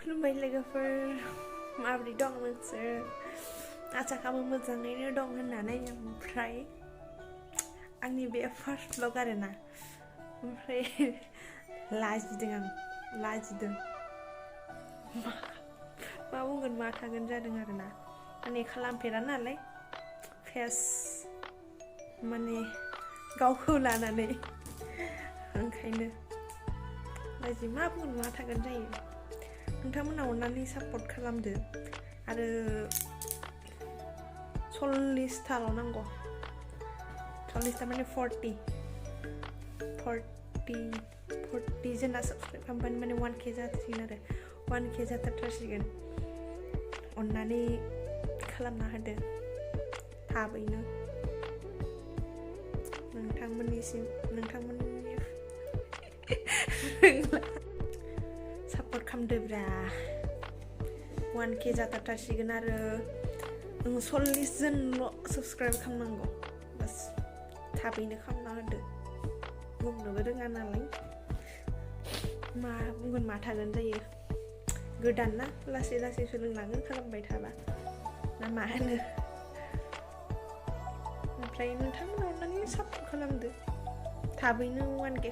खुलुमबाय लोगोफोर माबोरै दं नोंसोर आसा खालामो मोजाङैनो दं होननानै ओमफ्राय आंनि बे फार्स्ट ब्लग आरोना ओमफ्राय लाजिदों मा बुंगोन मा थागोन जादों आरोना माने खालामफेरा नालाय फेस माने गावखौ लानानै ओंखायनो लाजि मा बुंगोन मा थागोन जायो नोंथांमोना अननानै सापर्ट खालामदो आरो 40 नांगौ 40 माने 40 जोंना साबसक्राइब खालामबानो माने 1K जासिगोन आरो 1K जाथारसिगोन अननानै खालामना होदो थाबैनो नोंथांमोननि सापर्ट खालामदोब्रा 1K जाथारसिगोन आरो 40 जनल' साबस्क्राइब खालामनांगौ बास थाबैनो खालामना होदो बुंनोबो रोङा नालाय मा बुंगोन मा थागोन जायो गोदान ना लासै लासै सोलोंलांगोन खालामबाय थाबा ना मा होनो ओमफ्राय नोंथांमोना अननानै सापर्ट खालामदो थाबैनो 1K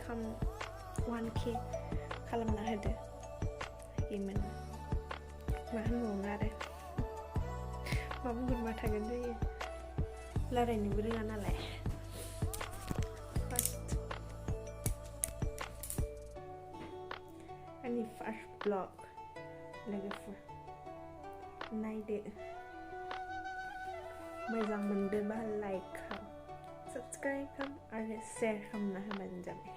खालामना होदो इमोन मा होनबावनो आरो मा बुंगोन मा थागोन जायो रायलायनोबो रोङा नालाय आंनि फार्स्ट ब्लग लोगोफोर नायदो मोजां मोनदोंबा लाइक खालाम साबस्क्राइब खालाम आरो शेयार खालामना होबानो जाबाय